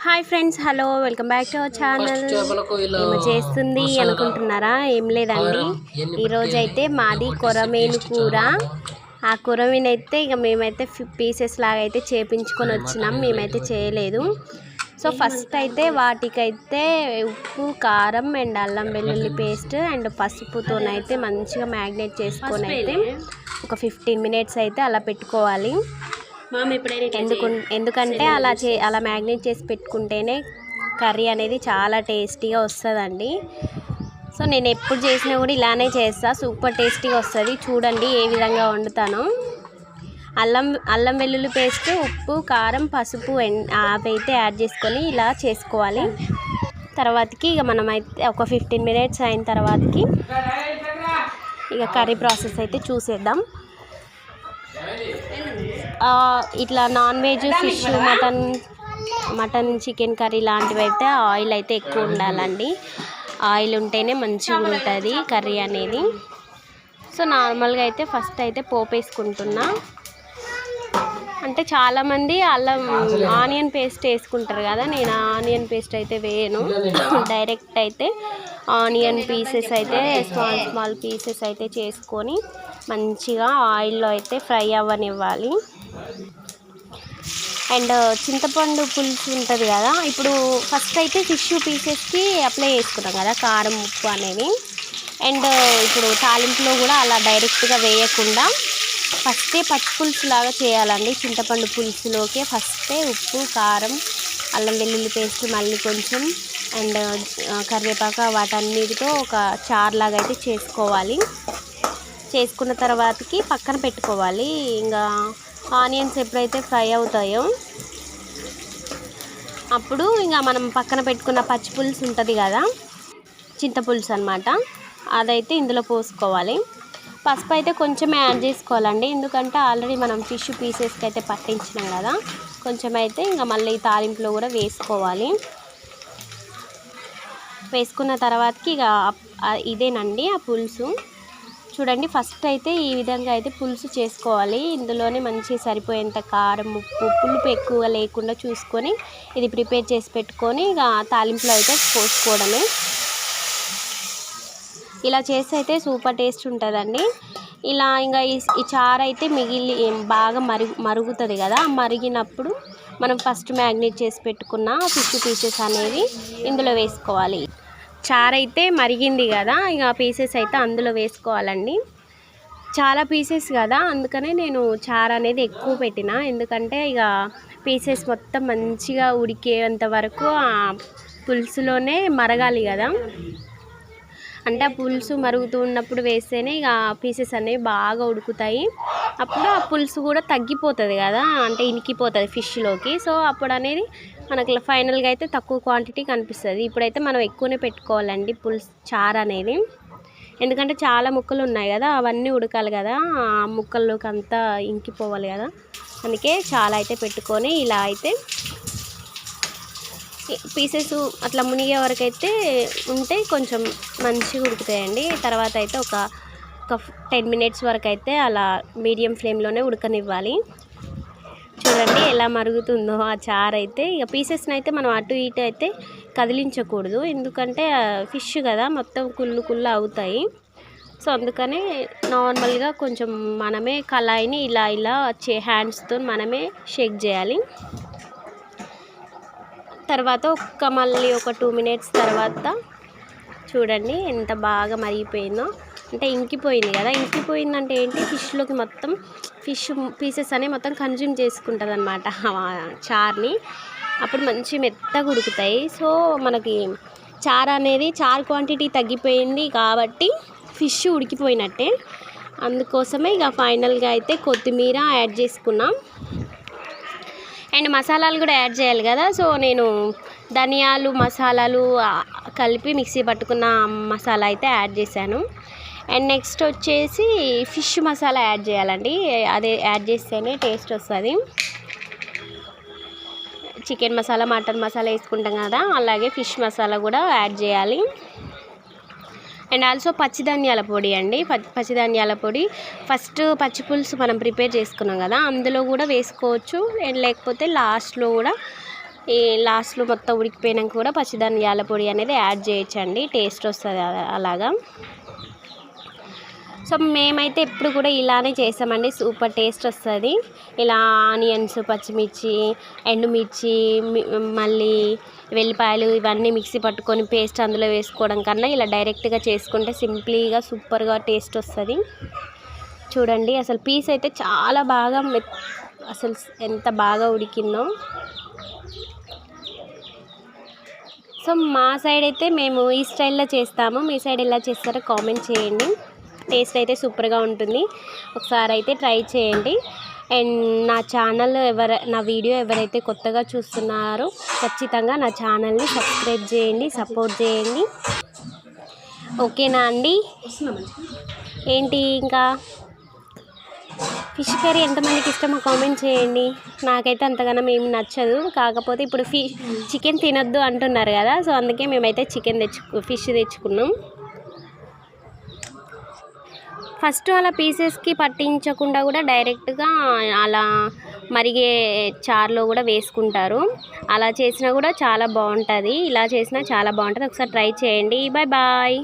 Hi friends, hello, welcome back to our channel. ఏమో చేస్తుంది అనుకుంటున్నారా? ఏం లేదండి, ఈరోజు అయితే మాది కొరమేను కూర. ఆ కొరమేను అయితే ఇక మేమైతే పీసెస్ లాగా అయితే చేపించుకొని వచ్చినాం, మేమైతే చేయలేదు. సో ఫస్ట్ అయితే వాటికైతే ఉప్పు, కారం అండ్ అల్లం వెల్లుల్లి పేస్ట్ అండ్ పసుపుతోనైతే మంచిగా మ్యాగ్నేట్ చేసుకొని అయితే ఒక 15 మినిట్స్ అయితే అలా పెట్టుకోవాలి. ఎందుకంటే అలా మ్యాగ్నేట్ చేసి పెట్టుకుంటేనే కర్రీ అనేది చాలా టేస్టీగా వస్తుందండి. సో నేను ఎప్పుడు చేసినా కూడా ఇలానే చేస్తా, సూపర్ టేస్టీగా వస్తుంది. చూడండి ఏ విధంగా వండుతాను. అల్లం వెల్లుల్లి పేస్ట్, ఉప్పు, కారం, పసుపు అవైతే యాడ్ చేసుకొని ఇలా చేసుకోవాలి. తర్వాతకి ఇక మనమైతే ఒక 15 మినిట్స్ అయిన తర్వాతకి ఇక కర్రీ ప్రాసెస్ అయితే చూసేద్దాం. ఇట్లా non veg, fish, mutton, chicken curry లాంటివి అయితే ఆయిల్ అయితే ఎక్కువ ఉండాలండి. ఆయిల్ ఉంటేనే మంచిగా ఉంటుంది కర్రీ అనేది. సో నార్మల్గా అయితే ఫస్ట్ అయితే పోపు వేసుకుంటున్నా. అంటే చాలామంది ఆనియన్ పేస్ట్ వేసుకుంటారు కదా, నేను ఆనియన్ పేస్ట్ అయితే వేయను. డైరెక్ట్ అయితే ఆనియన్ పీసెస్ అయితే స్మాల్ పీసెస్ అయితే చేసుకొని మంచిగా ఆయిల్లో అయితే ఫ్రై అవ్వనివ్వాలి. అండ్ చింతపండు పులుసు ఉంటుంది కదా, ఇప్పుడు ఫస్ట్ అయితే ఫిష్ పీసెస్కి అప్లై చేసుకున్నాం కదా కారం, ఉప్పు అనేవి. అండ్ ఇప్పుడు తాలింపులో కూడా అలా డైరెక్ట్గా వేయకుండా ఫస్టే పచ్చి పులుసు లాగా చేయాలండి. చింతపండు పులుసులోకే ఫస్టే ఉప్పు, కారం, అల్లం వెల్లుల్లి పేస్ట్, మళ్ళీ కొంచెం అండ్ కరివేపాకు వాటన్నిటితో ఒక చారులాగా అయితే చేసుకోవాలి. చేసుకున్న తర్వాతకి పక్కన పెట్టుకోవాలి. ఇంకా ఆనియన్స్ ఎప్పుడైతే ఫ్రై అవుతాయో అప్పుడు ఇంకా మనం పక్కన పెట్టుకున్న పచ్చి పులుసు ఉంటుంది కదా, చింతపులుసు అన్నమాట, అదైతే ఇందులో పోసుకోవాలి. పసుపు అయితే కొంచెం యాడ్ చేసుకోవాలండి, ఎందుకంటే ఆల్రెడీ మనం ఫిష్ పీసెస్కి అయితే పట్టించినాం కదా. కొంచెం అయితే ఇంకా మళ్ళీ తాలింపులో కూడా వేసుకోవాలి. వేసుకున్న తర్వాతకి ఇక ఇదేనండి ఆ పులుసు. చూడండి, ఫస్ట్ అయితే ఈ విధంగా అయితే పులుసు చేసుకోవాలి. ఇందులోనే మంచిగా సరిపోయేంత కారం, ఉప్పు, పులుపు ఎక్కువగా లేకుండా చూసుకొని ఇది ప్రిపేర్ చేసి పెట్టుకొని ఇక తాలింపులో అయితే పోసుకోవడమే. ఇలా చేసి అయితే సూపర్ టేస్ట్ ఉంటుందండి. ఇలా ఇంకా ఈ చారు అయితే బాగా మరుగుతుంది కదా, మరిగినప్పుడు మనం ఫస్ట్ మ్యాగ్నేట్ చేసి పెట్టుకున్న ఫిష్ పీసెస్ అనేవి ఇందులో వేసుకోవాలి. చారు అయితే మరిగింది కదా, ఇక పీసెస్ అయితే అందులో వేసుకోవాలండి. చాలా పీసెస్ కదా, అందుకనే నేను చారు అనేది ఎక్కువ పెట్టిన, ఎందుకంటే ఇక పీసెస్ మొత్తం మంచిగా ఉడికేంత వరకు ఆ పులుసులోనే మరగాలి కదా. అంటే ఆ పులుసు మరుగుతూ ఉన్నప్పుడు వేస్తేనే ఇక పీసెస్ అనేవి బాగా ఉడుకుతాయి. అప్పుడు ఆ పులుసు కూడా తగ్గిపోతుంది కదా, అంటే ఇనికిపోతుంది ఫిష్లోకి. సో అప్పుడు అనేది మనకు ఫైనల్గా అయితే తక్కువ క్వాంటిటీ కనిపిస్తుంది. ఇప్పుడైతే మనం ఎక్కువనే పెట్టుకోవాలండి పులుసు చారు అనేది, ఎందుకంటే చాలా ముక్కలు ఉన్నాయి కదా, అవన్నీ ఉడకాలి కదా, ఆ ముక్కల్లోకి అంతా ఇంకిపోవాలి కదా. అందుకే చాలా అయితే పెట్టుకొని ఇలా అయితే పీసెస్ అట్లా మునిగే వరకు అయితే ఉంటే కొంచెం మంచిగా ఉడుకుతాయండి. తర్వాత అయితే ఒక 10 మినిట్స్ వరకు అయితే అలా మీడియం ఫ్లేమ్లోనే ఉడకనివ్వాలి. చూడండి ఎలా మరుగుతుందో ఆ చారు అయితే. ఇక పీసెస్ని అయితే మనం అటు ఇటు అయితే కదిలించకూడదు, ఎందుకంటే ఫిష్ కదా మొత్తం కుళ్ళు అవుతాయి. సో అందుకని నార్మల్గా కొంచెం మనమే కళాయిని ఇలా హ్యాండ్స్తో మనమే షేక్ చేయాలి. తర్వాత మళ్ళీ ఒక 2 మినిట్స్ తర్వాత చూడండి ఎంత బాగా మరిగిపోయిందో, అంటే ఇంకిపోయింది కదా. ఇంకిపోయిందంటే ఏంటి, ఫిష్లోకి మొత్తం ఫిష్ పీసెస్ అనేవి మొత్తం కన్జ్యూమ్ చేసుకుంటుంది అన్నమాట చారుని. అప్పుడు మంచి మెత్తగా ఉడుకుతాయి. సో మనకి చారు క్వాంటిటీ తగ్గిపోయింది కాబట్టి ఫిష్ ఉడికిపోయినట్టే. అందుకోసమే ఇక ఫైనల్గా అయితే కొత్తిమీర యాడ్ చేసుకున్నాం. అండ్ మసాలాలు కూడా యాడ్ చేయాలి కదా. సో నేను ధనియాలు, మసాలాలు కలిపి మిక్సీ పట్టుకున్న మసాలా అయితే యాడ్ చేశాను. అండ్ నెక్స్ట్ వచ్చేసి ఫిష్ మసాలా యాడ్ చేయాలండి, అదే యాడ్ చేస్తేనే టేస్ట్ వస్తుంది. చికెన్ మసాలా, మటన్ మసాలా వేసుకుంటాం కదా, అలాగే ఫిష్ మసాలా కూడా యాడ్ చేయాలి. అండ్ ఆల్సో పచ్చిధనియాల పొడి అండి, పచ్చిధనియాల పొడి ఫస్ట్ పచ్చి పులుసు మనం ప్రిపేర్ చేసుకున్నాం కదా అందులో కూడా వేసుకోవచ్చు. అండ్ లేకపోతే లాస్ట్లో కూడా ఈ లాస్ట్లో మొత్తం ఉడికిపోయినాక కూడా పచ్చిధనియాల పొడి అనేది యాడ్ చేయొచ్చండి, టేస్ట్ వస్తుంది అలాగా. సో మేమైతే ఎప్పుడు కూడా ఇలానే చేస్తామండి, సూపర్ టేస్ట్ వస్తుంది. ఇలా ఆనియన్స్, పచ్చిమిర్చి, ఎండుమిర్చి, మళ్ళీ వెల్లిపాయలు ఇవన్నీ మిక్సీ పట్టుకొని పేస్ట్ అందులో వేసుకోవడం కన్నా ఇలా డైరెక్ట్గా చేసుకుంటే సింప్లీగా సూపర్గా టేస్ట్ వస్తుంది. చూడండి అసలు పీస్ అయితే చాలా బాగా అసలు ఎంత బాగా ఉడికిందో. సో మా సైడ్ అయితే మేము ఈ స్టైల్లో చేస్తాము, మీ సైడ్ ఎలా చేస్తారో కామెంట్ చేయండి. టేస్ట్ అయితే సూపర్గా ఉంటుంది, ఒకసారి అయితే ట్రై చేయండి. అండ్ నా వీడియో ఎవరైతే కొత్తగా చూస్తున్నారో ఖచ్చితంగా నా ఛానల్ని సబ్స్క్రైబ్ చేయండి, సపోర్ట్ చేయండి. ఓకేనా అండి? ఏంటి ఇంకా ఫిష్ కర్రీ ఎంతమందికి ఇష్టమో కామెంట్ చేయండి. నాకైతే అంతగానం ఏమి నచ్చదు, కాకపోతే ఇప్పుడు చికెన్ తినొద్దు అంటున్నారు కదా, సో అందుకే మేమైతే ఫిష్ తెచ్చుకున్నాం. ఫస్ట్ అలా పీసెస్కి పట్టించకుండా కూడా డైరెక్ట్గా అలా మరిగే చారులో కూడా వేసుకుంటారు. అలా చేసినా కూడా చాలా బాగుంటుంది, ఇలా చేసినా చాలా బాగుంటుంది. ఒకసారి ట్రై చేయండి. Bye bye.